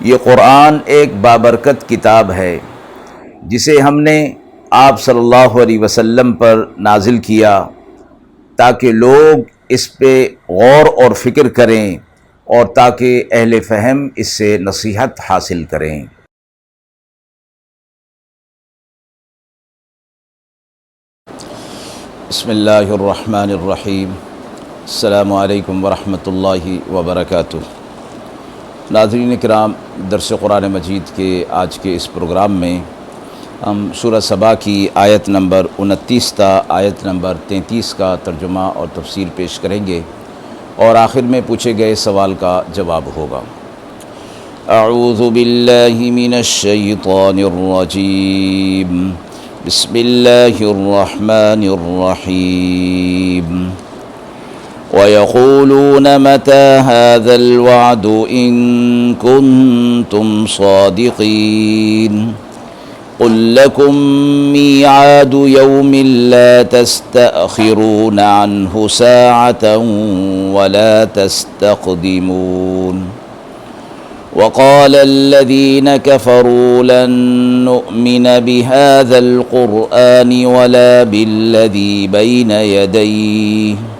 یہ قرآن ایک بابرکت کتاب ہے جسے ہم نے آپ صلی اللہ علیہ وسلم پر نازل کیا تاکہ لوگ اس پہ غور اور فکر کریں اور تاکہ اہل فہم اس سے نصیحت حاصل کریں۔ بسم اللہ الرحمن الرحیم۔ السلام علیکم ورحمۃ اللہ وبرکاتہ۔ ناظرین کرام، درس قرآن مجید کے آج کے اس پروگرام میں ہم سورہ سبا کی آیت نمبر 29 تا آیت نمبر 33 کا ترجمہ اور تفسیر پیش کریں گے اور آخر میں پوچھے گئے سوال کا جواب ہوگا۔ اعوذ باللہ من الشیطان الرجیم، بسم اللہ الرحمن الرحیم۔ وَيَقُولُونَ مَتَى هَذَا الْوَعْدُ إِن كُنتُمْ صَادِقِينَ قُل لَّكُم مِّيعَادُ يَوْمٍ لَّا تَسْتَأْخِرُونَ عَنْهُ سَاعَةً وَلَا تَسْتَقْدِمُونَ وَقَالَ الَّذِينَ كَفَرُوا لَن نُّؤْمِنَ بِهَذَا الْقُرْآنِ وَلَا بِالَّذِي بَيْنَ يَدَيْهِ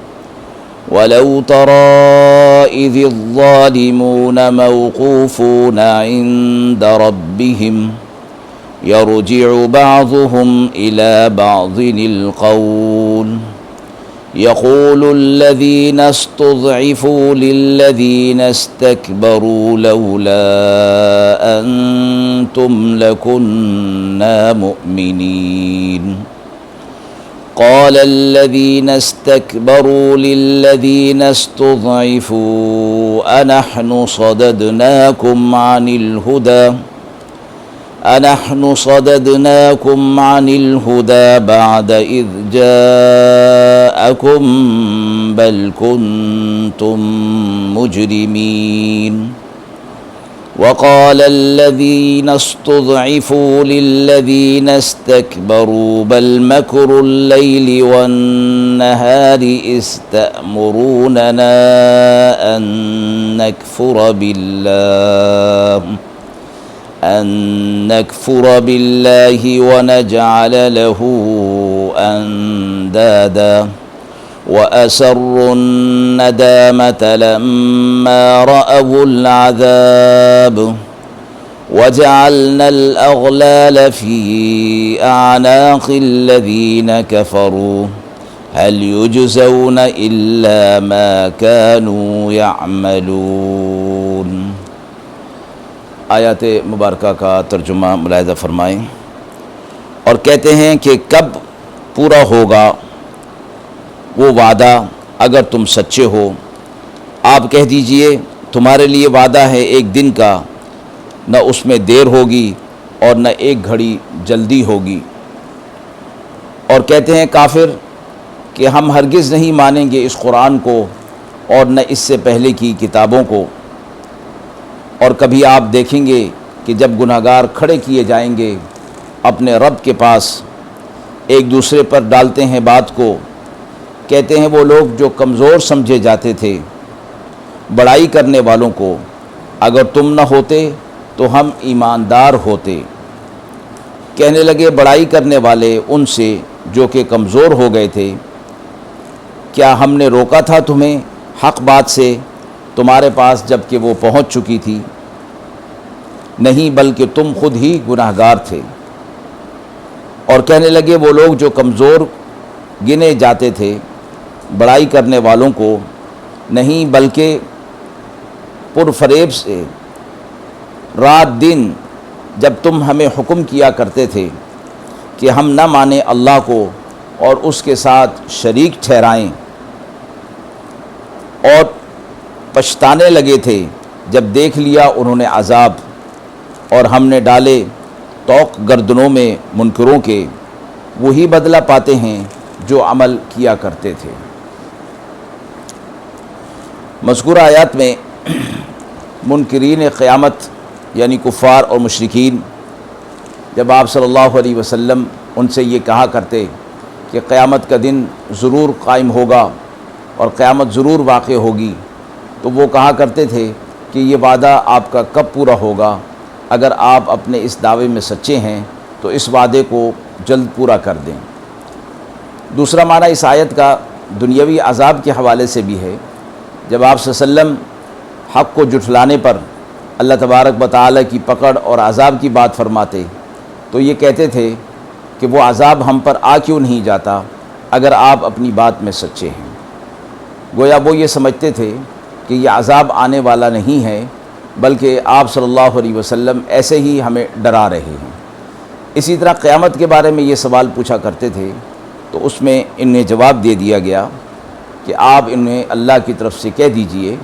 وَلَوْ تَرَىٰ إِذِ الظَّالِمُونَ مَوْقُوفُونَ عِندَ رَبِّهِمْ يَرْجِعُ بَعْضُهُمْ إِلَىٰ بَعْضٍ الْقَوْلَ يَقُولُ الَّذِينَ اسْتُضْعِفُوا لِلَّذِينَ اسْتَكْبَرُوا لَوْلَا أَنتُمْ لَكُنَّا مُؤْمِنِينَ قال الذين استكبروا للذين استضعفوا أنحن صددناكم عن الهدى بعد إذ جاءكم بل كنتم مجرمين وقال الذين استضعفوا للذين استكبروا بل مكر الليل والنهار إذ تأمروننا أن نكفر بالله ونجعل له أندادا وأسروا الندامة لما رأوا العذاب وجعلنا الأغلال في أعناق الذين كفروا هل يجزون إلا ما كانوا يعملون۔ آیات مبارکہ کا ترجمہ ملاحظہ فرمائیں۔ اور کہتے ہیں کہ کب پورا ہوگا وہ وعدہ اگر تم سچے ہو؟ آپ کہہ دیجئے تمہارے لیے وعدہ ہے ایک دن کا، نہ اس میں دیر ہوگی اور نہ ایک گھڑی جلدی ہوگی۔ اور کہتے ہیں کافر کہ ہم ہرگز نہیں مانیں گے اس قرآن کو اور نہ اس سے پہلے کی کتابوں کو۔ اور کبھی آپ دیکھیں گے کہ جب گناہگار کھڑے کیے جائیں گے اپنے رب کے پاس، ایک دوسرے پر ڈالتے ہیں بات کو، کہتے ہیں وہ لوگ جو کمزور سمجھے جاتے تھے بڑائی کرنے والوں کو، اگر تم نہ ہوتے تو ہم ایماندار ہوتے۔ کہنے لگے بڑائی کرنے والے ان سے جو کہ کمزور ہو گئے تھے، کیا ہم نے روکا تھا تمہیں حق بات سے تمہارے پاس جب کہ وہ پہنچ چکی تھی؟ نہیں، بلکہ تم خود ہی گناہگار تھے۔ اور کہنے لگے وہ لوگ جو کمزور گنے جاتے تھے بڑائی کرنے والوں کو، نہیں بلکہ پرفریب سے رات دن جب تم ہمیں حکم کیا کرتے تھے کہ ہم نہ مانیں اللہ کو اور اس کے ساتھ شریک ٹھہرائیں، اور پچھتانے لگے تھے جب دیکھ لیا انہوں نے عذاب، اور ہم نے ڈالے طوق گردنوں میں منکروں کے، وہی بدلہ پاتے ہیں جو عمل کیا کرتے تھے۔ مذکورہ آیات میں منکرین قیامت یعنی کفار اور مشرکین جب آپ صلی اللہ علیہ وسلم ان سے یہ کہا کرتے کہ قیامت کا دن ضرور قائم ہوگا اور قیامت ضرور واقع ہوگی، تو وہ کہا کرتے تھے کہ کہ یہ وعدہ آپ کا کب پورا ہوگا۔ اگر آپ اپنے اس دعوے میں سچے ہیں تو اس وعدے کو جلد پورا کر دیں۔ دوسرا معنی اس آیت کا دنیاوی عذاب کے حوالے سے بھی ہے۔ جب آپ صلی اللہ علیہ وسلم حق کو جھٹلانے پر اللہ تبارک و تعالیٰ کی پکڑ اور عذاب کی بات فرماتے تو یہ کہتے تھے کہ وہ عذاب ہم پر آ کیوں نہیں جاتا اگر آپ اپنی بات میں سچے ہیں۔ گویا وہ یہ سمجھتے تھے کہ یہ عذاب آنے والا نہیں ہے، بلکہ آپ صلی اللہ علیہ وسلم ایسے ہی ہمیں ڈرا رہے ہیں۔ اسی طرح قیامت کے بارے میں یہ سوال پوچھا کرتے تھے تو اس میں انہیں جواب دے دیا گیا کہ آپ انہیں اللہ کی طرف سے کہہ دیجئے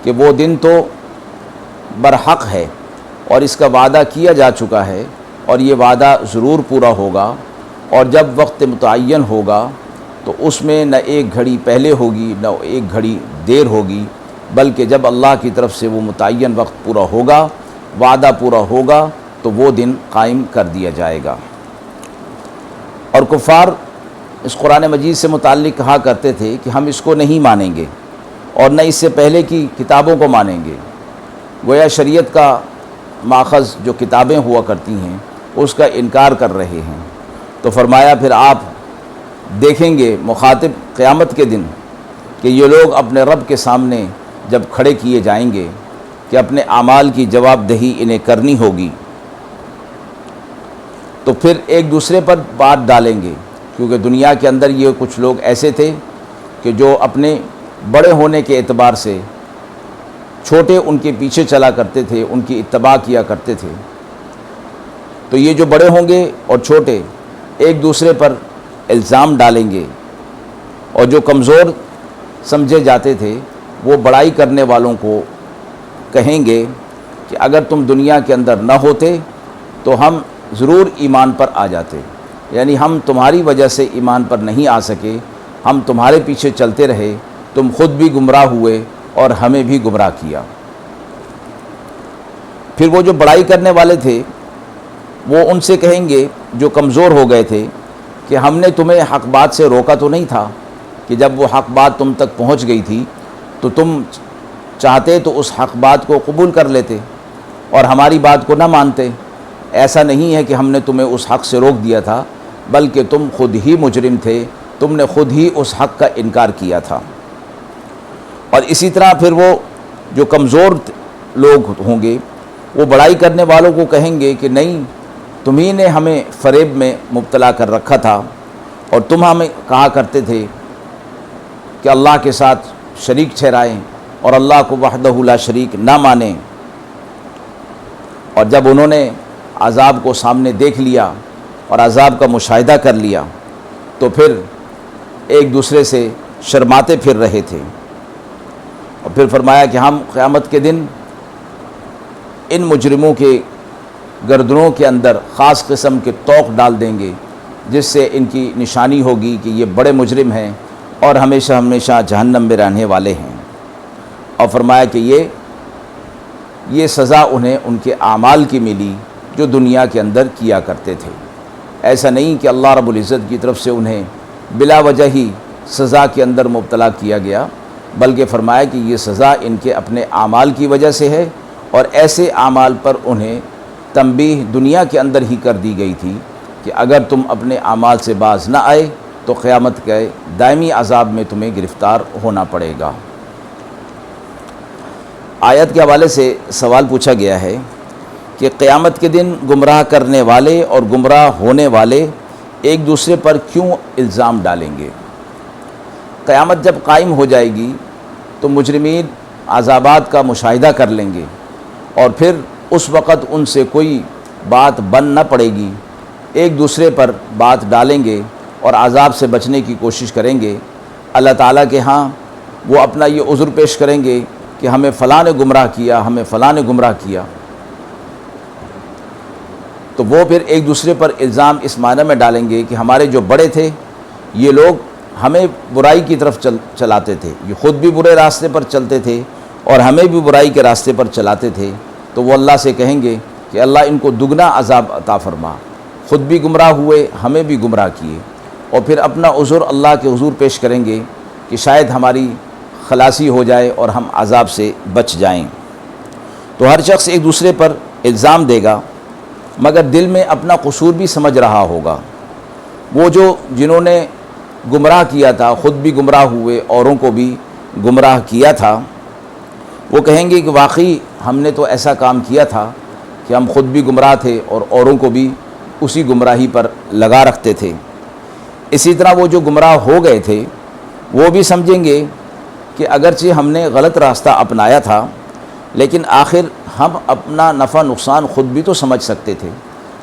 کہ وہ دن تو برحق ہے اور اس کا وعدہ کیا جا چکا ہے اور یہ وعدہ ضرور پورا ہوگا، اور جب وقت متعین ہوگا تو اس میں نہ ایک گھڑی پہلے ہوگی نہ ایک گھڑی دیر ہوگی، بلکہ جب اللہ کی طرف سے وہ متعین وقت پورا ہوگا، وعدہ پورا ہوگا تو وہ دن قائم کر دیا جائے گا۔ اور کفار اس قرآن مجید سے متعلق کہا کرتے تھے کہ ہم اس کو نہیں مانیں گے اور نہ اس سے پہلے کی کتابوں کو مانیں گے۔ گویا شریعت کا ماخذ جو کتابیں ہوا کرتی ہیں اس کا انکار کر رہے ہیں۔ تو فرمایا پھر آپ دیکھیں گے مخاطب قیامت کے دن کہ یہ لوگ اپنے رب کے سامنے جب کھڑے کیے جائیں گے کہ اپنے اعمال کی جواب دہی انہیں کرنی ہوگی، تو پھر ایک دوسرے پر بات ڈالیں گے، کیونکہ دنیا کے اندر یہ کچھ لوگ ایسے تھے کہ جو اپنے بڑے ہونے کے اعتبار سے چھوٹے ان کے پیچھے چلا کرتے تھے، ان کی اتباع کیا کرتے تھے۔ تو یہ جو بڑے ہوں گے اور چھوٹے ایک دوسرے پر الزام ڈالیں گے، اور جو کمزور سمجھے جاتے تھے وہ بڑائی کرنے والوں کو کہیں گے کہ اگر تم دنیا کے اندر نہ ہوتے تو ہم ضرور ایمان پر آ جاتے، یعنی ہم تمہاری وجہ سے ایمان پر نہیں آ سکے، ہم تمہارے پیچھے چلتے رہے، تم خود بھی گمراہ ہوئے اور ہمیں بھی گمراہ کیا۔ پھر وہ جو بڑائی کرنے والے تھے وہ ان سے کہیں گے جو کمزور ہو گئے تھے کہ ہم نے تمہیں حق بات سے روکا تو نہیں تھا، کہ جب وہ حق بات تم تک پہنچ گئی تھی تو تم چاہتے تو اس حق بات کو قبول کر لیتے اور ہماری بات کو نہ مانتے۔ ایسا نہیں ہے کہ ہم نے تمہیں اس حق سے روک دیا تھا، بلکہ تم خود ہی مجرم تھے، تم نے خود ہی اس حق کا انکار کیا تھا۔ اور اسی طرح پھر وہ جو کمزور لوگ ہوں گے وہ بڑائی کرنے والوں کو کہیں گے کہ نہیں، تمہیں نے ہمیں فریب میں مبتلا کر رکھا تھا اور تم ہمیں کہا کرتے تھے کہ اللہ کے ساتھ شریک ٹھہرائیں اور اللہ کو وحدہ لا شریک نہ مانیں۔ اور جب انہوں نے عذاب کو سامنے دیکھ لیا اور عذاب کا مشاہدہ کر لیا تو پھر ایک دوسرے سے شرماتے پھر رہے تھے، اور پھر فرمایا کہ ہم قیامت کے دن ان مجرموں کے گردنوں کے اندر خاص قسم کے توق ڈال دیں گے جس سے ان کی نشانی ہوگی کہ یہ بڑے مجرم ہیں اور ہمیشہ ہمیشہ جہنم میں رہنے والے ہیں۔ اور فرمایا کہ یہ سزا انہیں ان کے اعمال کی ملی جو دنیا کے اندر کیا کرتے تھے۔ ایسا نہیں کہ اللہ رب العزت کی طرف سے انہیں بلا وجہ ہی سزا کے اندر مبتلا کیا گیا، بلکہ فرمایا کہ یہ سزا ان کے اپنے اعمال کی وجہ سے ہے، اور ایسے اعمال پر انہیں تنبیہ دنیا کے اندر ہی کر دی گئی تھی کہ اگر تم اپنے اعمال سے باز نہ آئے تو قیامت کے دائمی عذاب میں تمہیں گرفتار ہونا پڑے گا۔ آیت کے حوالے سے سوال پوچھا گیا ہے کہ قیامت کے دن گمراہ کرنے والے اور گمراہ ہونے والے ایک دوسرے پر کیوں الزام ڈالیں گے؟ قیامت جب قائم ہو جائے گی تو مجرمین عذابات کا مشاہدہ کر لیں گے، اور پھر اس وقت ان سے کوئی بات بن نہ پڑے گی، ایک دوسرے پر بات ڈالیں گے اور عذاب سے بچنے کی کوشش کریں گے۔ اللہ تعالیٰ کے ہاں وہ اپنا یہ عذر پیش کریں گے کہ ہمیں فلاں نے گمراہ کیا، ہمیں فلاں نے گمراہ کیا، تو وہ پھر ایک دوسرے پر الزام اس معنی میں ڈالیں گے کہ ہمارے جو بڑے تھے یہ لوگ ہمیں برائی کی طرف چلاتے تھے، یہ خود بھی برے راستے پر چلتے تھے اور ہمیں بھی برائی کے راستے پر چلاتے تھے، تو وہ اللہ سے کہیں گے کہ اللہ ان کو دگنا عذاب عطا فرما، خود بھی گمراہ ہوئے، ہمیں بھی گمراہ کیے، اور پھر اپنا عذر اللہ کے حضور پیش کریں گے کہ شاید ہماری خلاصی ہو جائے اور ہم عذاب سے بچ جائیں۔ تو ہر شخص ایک دوسرے پر الزام دے گا، مگر دل میں اپنا قصور بھی سمجھ رہا ہوگا۔ وہ جو جنہوں نے گمراہ کیا تھا، خود بھی گمراہ ہوئے، اوروں کو بھی گمراہ کیا تھا، وہ کہیں گے کہ واقعی ہم نے تو ایسا کام کیا تھا کہ ہم خود بھی گمراہ تھے اور اوروں کو بھی اسی گمراہی پر لگا رکھتے تھے۔ اسی طرح وہ جو گمراہ ہو گئے تھے وہ بھی سمجھیں گے کہ اگرچہ ہم نے غلط راستہ اپنایا تھا، لیکن آخر ہم اپنا نفع نقصان خود بھی تو سمجھ سکتے تھے۔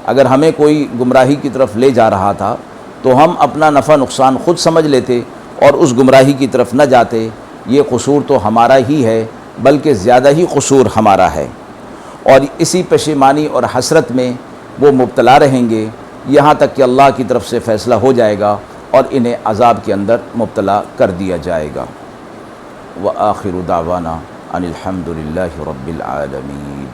اگر ہمیں کوئی گمراہی کی طرف لے جا رہا تھا تو ہم اپنا نفع نقصان خود سمجھ لیتے اور اس گمراہی کی طرف نہ جاتے۔ یہ قصور تو ہمارا ہی ہے، بلکہ زیادہ ہی قصور ہمارا ہے، اور اسی پشیمانی اور حسرت میں وہ مبتلا رہیں گے یہاں تک کہ اللہ کی طرف سے فیصلہ ہو جائے گا اور انہیں عذاب کے اندر مبتلا کر دیا جائے گا۔ وآخر دعوانا ان الحمد للہ رب العالمین۔